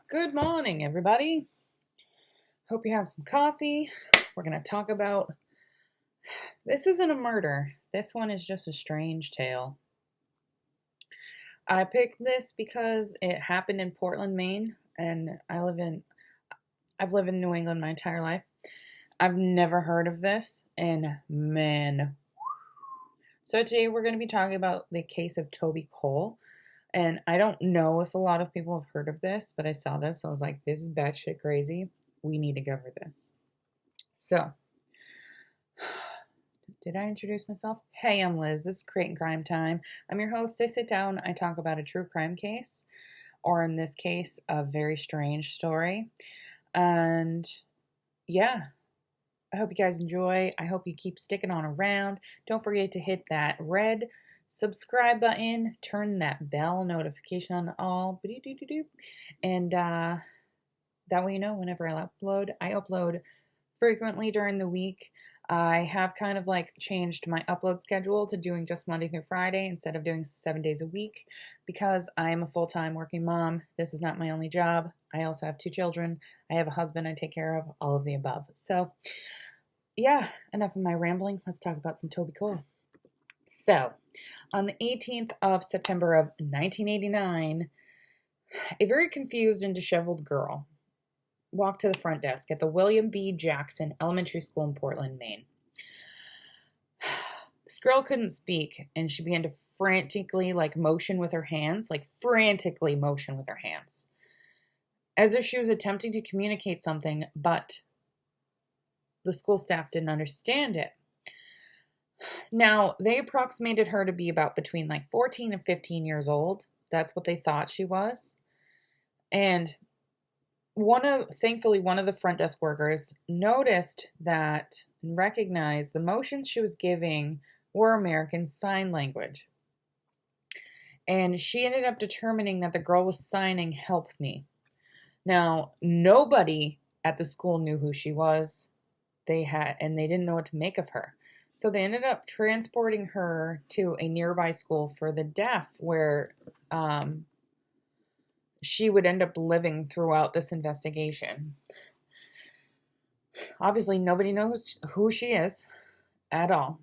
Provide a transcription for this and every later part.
Good morning, everybody. Hope you have some coffee. We're going to talk about. This isn't a murder. This one is just a strange tale. I picked this because it happened in Portland, Maine, and I've lived in New England my entire life. I've never heard of this, and man. So today we're going to be talking about the case of Toby Cole. And I don't know if a lot of people have heard of this, but I saw this. So I was like, this is batshit crazy. We need to cover this. So, did I introduce myself? Hey, I'm Liz. This is Creating Crime Time. I'm your host. I sit down, I talk about a true crime case, or in this case, a very strange story. And yeah, I hope you guys enjoy. I hope you keep sticking on around. Don't forget to hit that red subscribe button, turn that bell notification on all, and that way you know whenever I upload frequently during the week. I have kind of like changed my upload schedule to doing just Monday through Friday instead of doing 7 days a week because I'm a full-time working mom. This is not my only job. I also have 2 children. I have a husband I take care of, all of the above. So yeah, enough of my rambling. Let's talk about some Toby Cole. So, on the 18th of September of 1989, a very confused and disheveled girl walked to the front desk at the William B. Jackson Elementary School in Portland, Maine. This girl couldn't speak, and she began to frantically motion with her hands, as if she was attempting to communicate something, but the school staff didn't understand it. Now, they approximated her to be about between 14 and 15 years old. That's what they thought she was. And thankfully, one of the front desk workers noticed that and recognized the motions she was giving were American Sign Language. And she ended up determining that the girl was signing, "Help me." Now, nobody at the school knew who she was. They didn't know what to make of her. So they ended up transporting her to a nearby school for the deaf where she would end up living throughout this investigation. Obviously, nobody knows who she is at all.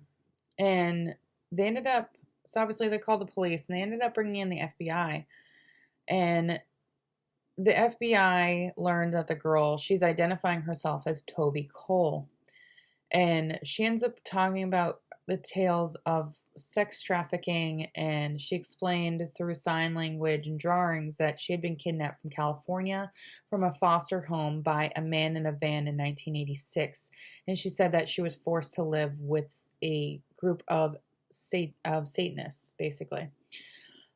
And they ended up, so obviously they called the police and they ended up bringing in the FBI. And the FBI learned that the girl, she's identifying herself as Toby Cole. And she ends up talking about the tales of sex trafficking, and she explained through sign language and drawings that she had been kidnapped from California from a foster home by a man in a van in 1986. And she said that she was forced to live with a group of Satanists, basically.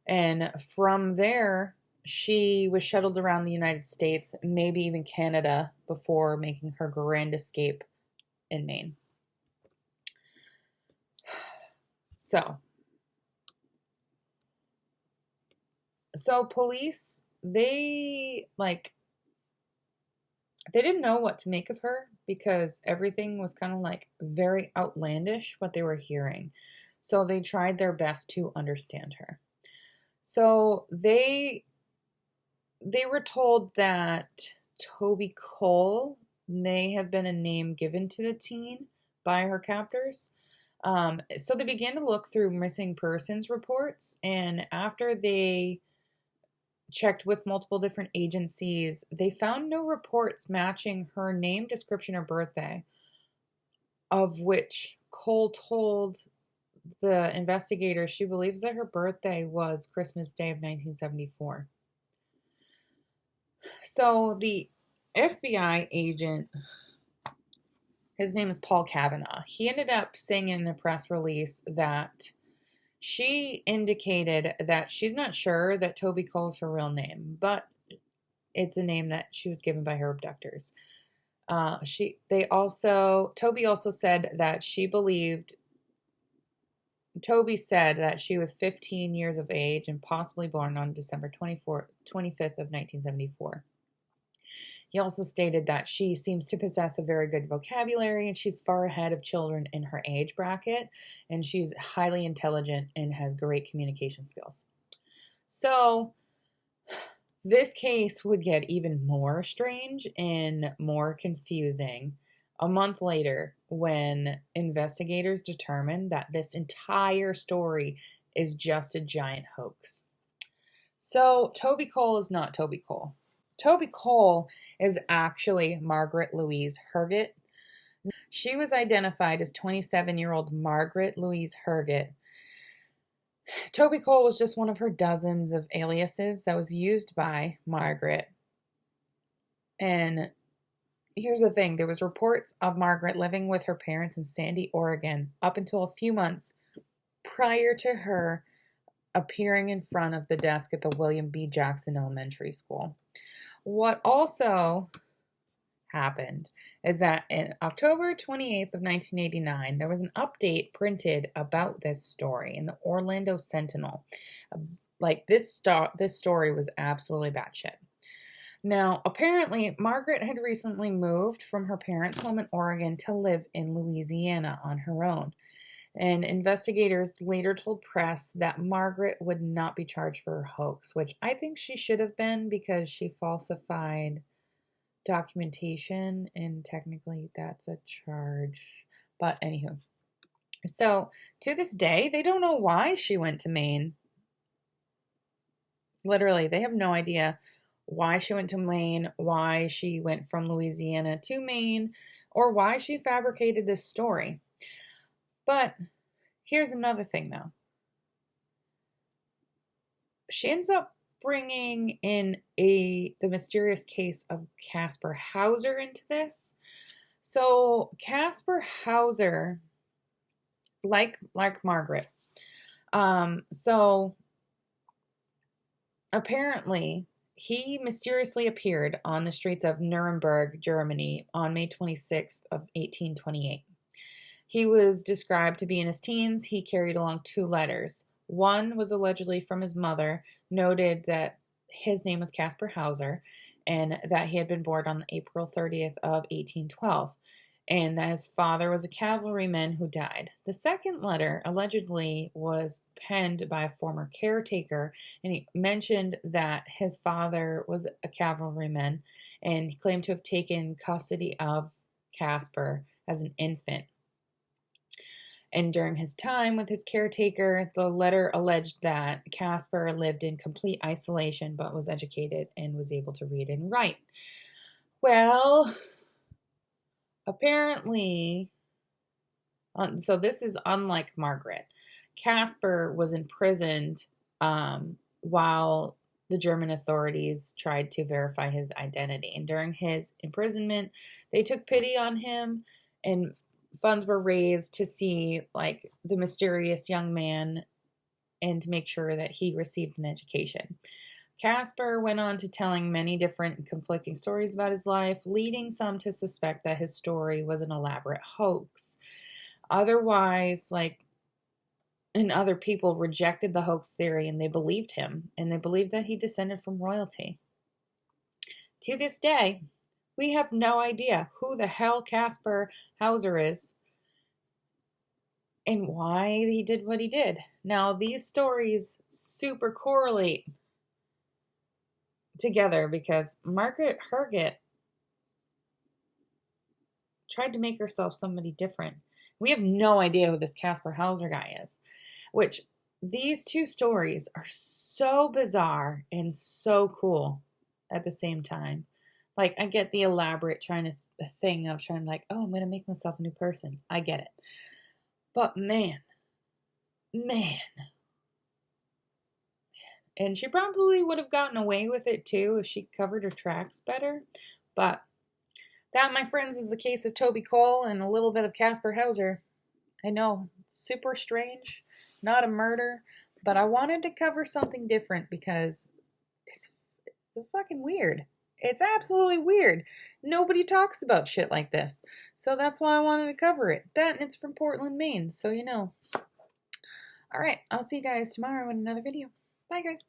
And from there, she was shuttled around the United States, maybe even Canada, before making her grand escape in Maine. So police, they didn't know what to make of her because everything was kind of very outlandish what they were hearing. So they tried their best to understand her. So they were told that Toby Cole may have been a name given to the teen by her captors. So they began to look through missing persons reports, and after they checked with multiple different agencies, they found no reports matching her name, description, or birthday, of which Cole told the investigators she believes that her birthday was Christmas Day of 1974. So the FBI agent, his name is Paul Kavanaugh, he ended up saying in a press release that she indicated that she's not sure that Toby Cole's her real name, but it's a name that she was given by her abductors. Toby also said that Toby said that she was 15 years of age and possibly born on December 25th of 1974. He also stated that she seems to possess a very good vocabulary and she's far ahead of children in her age bracket, and she's highly intelligent and has great communication skills. So This case would get even more strange and more confusing a month later when investigators determined that this entire story is just a giant hoax. So, Toby Cole is not Toby Cole. Toby Cole is actually Margaret Louise Herget. She was identified as 27-year-old Margaret Louise Herget. Toby Cole was just one of her dozens of aliases that was used by Margaret. And here's the thing, there was reports of Margaret living with her parents in Sandy, Oregon, up until a few months prior to her appearing in front of the desk at the William B. Jackson Elementary School. What also happened is that in October 28th of 1989, there was an update printed about this story in the Orlando Sentinel. Like this story was absolutely batshit. Now, apparently, Margaret had recently moved from her parents' home in Oregon to live in Louisiana on her own. And investigators later told press that Margaret would not be charged for her hoax, which I think she should have been because she falsified documentation, and technically that's a charge. But anywho, so to this day, they don't know why she went to Maine. Literally, they have no idea why she went to Maine, why she went from Louisiana to Maine, or why she fabricated this story. But here's another thing, though. She ends up bringing in the mysterious case of Casperhauser into this. So Casperhauser, like Margaret, so apparently he mysteriously appeared on the streets of Nuremberg, Germany, on May 26th of 1828. He was described to be in his teens. He carried along 2 letters. One was allegedly from his mother, noted that his name was Casperhauser, and that he had been born on April 30th of 1812, and that his father was a cavalryman who died. The second letter allegedly was penned by a former caretaker, and he mentioned that his father was a cavalryman, and he claimed to have taken custody of Casper as an infant. And during his time with his caretaker, the letter alleged that Casper lived in complete isolation but was educated and was able to read and write. Well, apparently, so this is unlike Margaret. Casper was imprisoned while the German authorities tried to verify his identity. And during his imprisonment, they took pity on him, and funds were raised to see like the mysterious young man and to make sure that he received an education. Casper went on to telling many different conflicting stories about his life, leading some to suspect that his story was an elaborate hoax. Otherwise, and other people rejected the hoax theory, and they believed him, and they believed that he descended from royalty. To this day, we have no idea who the hell Casperhauser is and why he did what he did. Now, these stories super correlate together because Margaret Herget tried to make herself somebody different. We have no idea who this Casperhauser guy is, which these 2 stories are so bizarre and so cool at the same time. Like, I get the elaborate thing of trying like, oh, I'm going to make myself a new person. I get it. But man. And she probably would have gotten away with it too if she covered her tracks better. But that, my friends, is the case of Toby Cole and a little bit of Casperhauser. I know, super strange, not a murder, but I wanted to cover something different because it's fucking weird. It's absolutely weird. Nobody talks about shit like this. So that's why I wanted to cover it. That, and it's from Portland, Maine, so you know. Alright, I'll see you guys tomorrow in another video. Bye, guys.